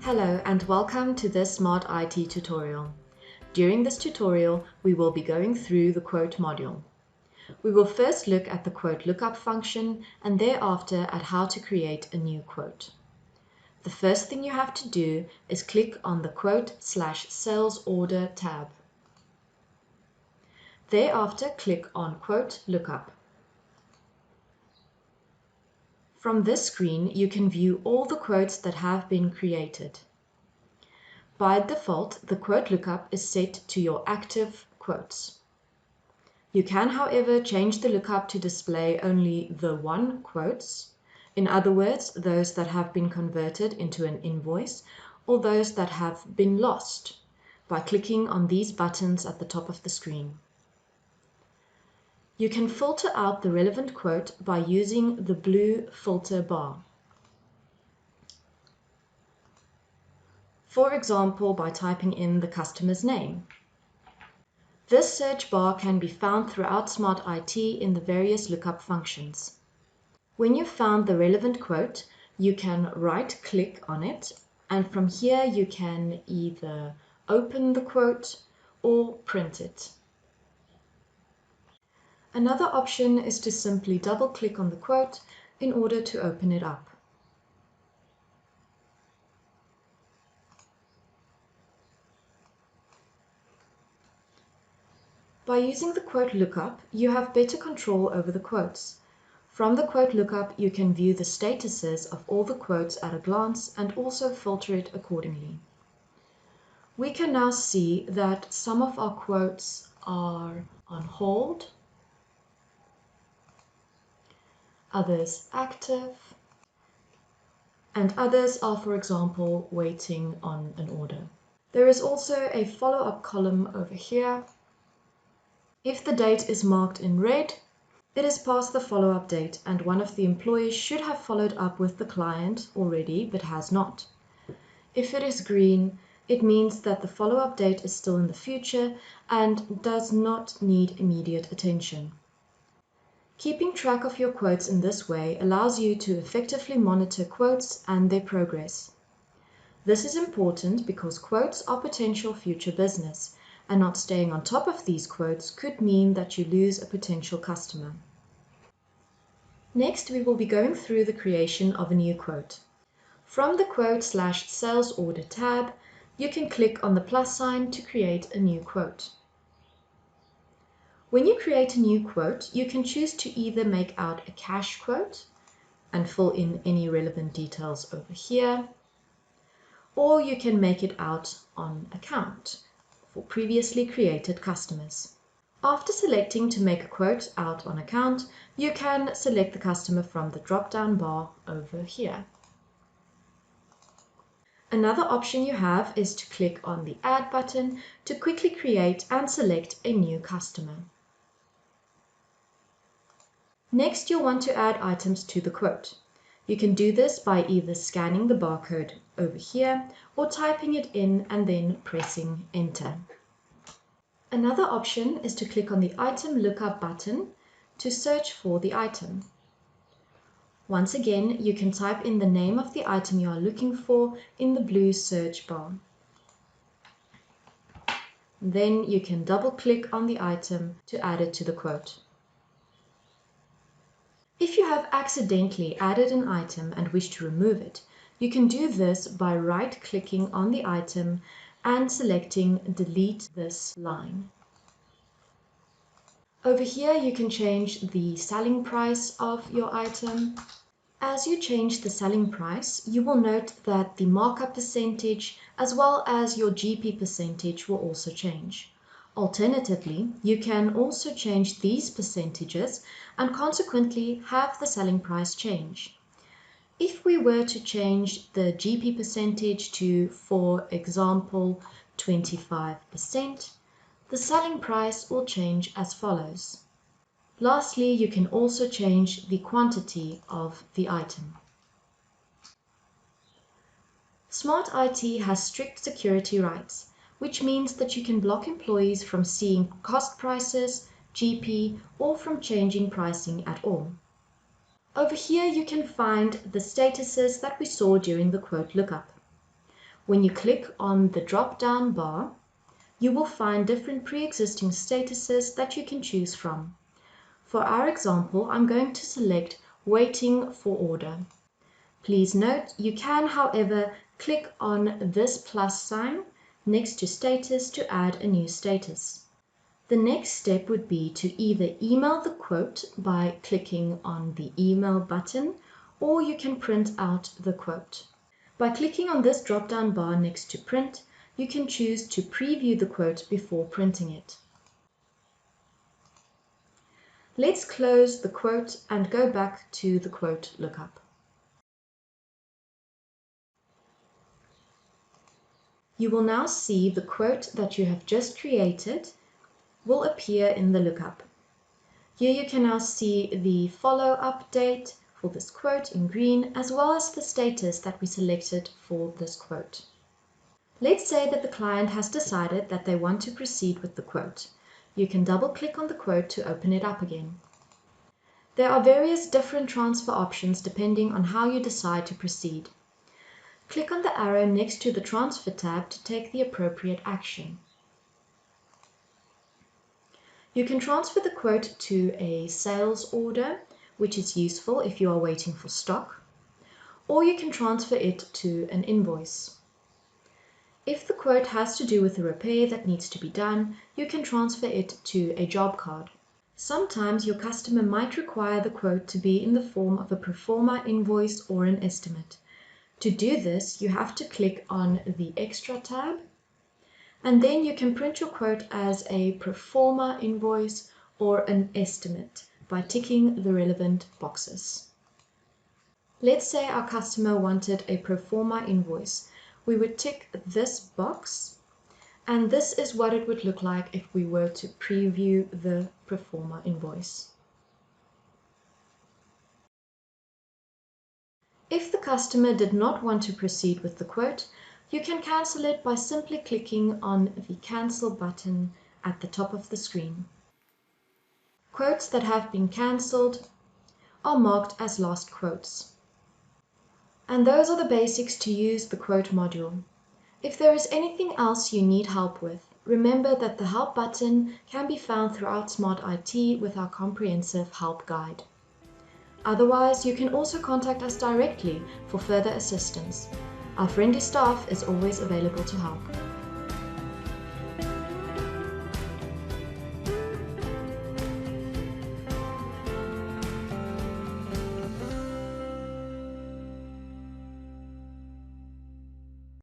Hello and welcome to this Smart IT tutorial. During this tutorial, we will be going through the quote module. We will first look at the quote lookup function and thereafter at how to create a new quote. The first thing you have to do is click on the quote/sales order tab. Thereafter, click on Quote Lookup. From this screen, you can view all the quotes that have been created. By default, the quote lookup is set to your active quotes. You can, however, change the lookup to display only the won quotes, in other words, those that have been converted into an invoice or those that have been lost, by clicking on these buttons at the top of the screen. You can filter out the relevant quote by using the blue filter bar. For example, by typing in the customer's name. This search bar can be found throughout Smart IT in the various lookup functions. When you've found the relevant quote, you can right-click on it, and from here you can either open the quote or print it. Another option is to simply double-click on the quote in order to open it up. By using the quote lookup, you have better control over the quotes. From the quote lookup, you can view the statuses of all the quotes at a glance and also filter it accordingly. We can now see that some of our quotes are on hold, others active, and others are, for example, waiting on an order. There is also a follow-up column over here. If the date is marked in red, it is past the follow-up date and one of the employees should have followed up with the client already but has not. If it is green, it means that the follow-up date is still in the future and does not need immediate attention. Keeping track of your quotes in this way allows you to effectively monitor quotes and their progress. This is important because quotes are potential future business, and not staying on top of these quotes could mean that you lose a potential customer. Next, we will be going through the creation of a new quote. From the quote/sales order tab, you can click on the plus sign to create a new quote. When you create a new quote, you can choose to either make out a cash quote and fill in any relevant details over here, or you can make it out on account for previously created customers. After selecting to make a quote out on account, you can select the customer from the drop-down bar over here. Another option you have is to click on the Add button to quickly create and select a new customer. Next, you'll want to add items to the quote. You can do this by either scanning the barcode over here or typing it in and then pressing Enter. Another option is to click on the Item Lookup button to search for the item. Once again, you can type in the name of the item you are looking for in the blue search bar. Then you can double-click on the item to add it to the quote. If you have accidentally added an item and wish to remove it, you can do this by right-clicking on the item and selecting Delete this line. Over here, you can change the selling price of your item. As you change the selling price, you will note that the markup percentage as well as your GP percentage will also change. Alternatively, you can also change these percentages and consequently have the selling price change. If we were to change the GP percentage to, for example, 25%, the selling price will change as follows. Lastly, you can also change the quantity of the item. Smart IT has strict security rights, which means that you can block employees from seeing cost prices, GP, or from changing pricing at all. Over here you can find the statuses that we saw during the quote lookup. When you click on the drop-down bar, you will find different pre-existing statuses that you can choose from. For our example, I'm going to select Waiting for Order. Please note, you can, however, click on this plus sign next to status to add a new status. The next step would be to either email the quote by clicking on the email button, or you can print out the quote. By clicking on this drop-down bar next to print, you can choose to preview the quote before printing it. Let's close the quote and go back to the quote lookup. You will now see the quote that you have just created will appear in the lookup. Here you can now see the follow-up date for this quote in green, as well as the status that we selected for this quote. Let's say that the client has decided that they want to proceed with the quote. You can double-click on the quote to open it up again. There are various different transfer options depending on how you decide to proceed. Click on the arrow next to the Transfer tab to take the appropriate action. You can transfer the quote to a sales order, which is useful if you are waiting for stock, or you can transfer it to an invoice. If the quote has to do with a repair that needs to be done, you can transfer it to a job card. Sometimes your customer might require the quote to be in the form of a pro forma invoice or an estimate. To do this, you have to click on the Extra tab, and then you can print your quote as a pro forma invoice or an estimate by ticking the relevant boxes. Let's say our customer wanted a pro forma invoice. We would tick this box, and this is what it would look like if we were to preview the pro forma invoice. If the customer did not want to proceed with the quote, you can cancel it by simply clicking on the Cancel button at the top of the screen. Quotes that have been cancelled are marked as lost quotes. And those are the basics to use the quote module. If there is anything else you need help with, remember that the Help button can be found throughout Smart IT with our comprehensive help guide. Otherwise, you can also contact us directly for further assistance. Our friendly staff is always available to help.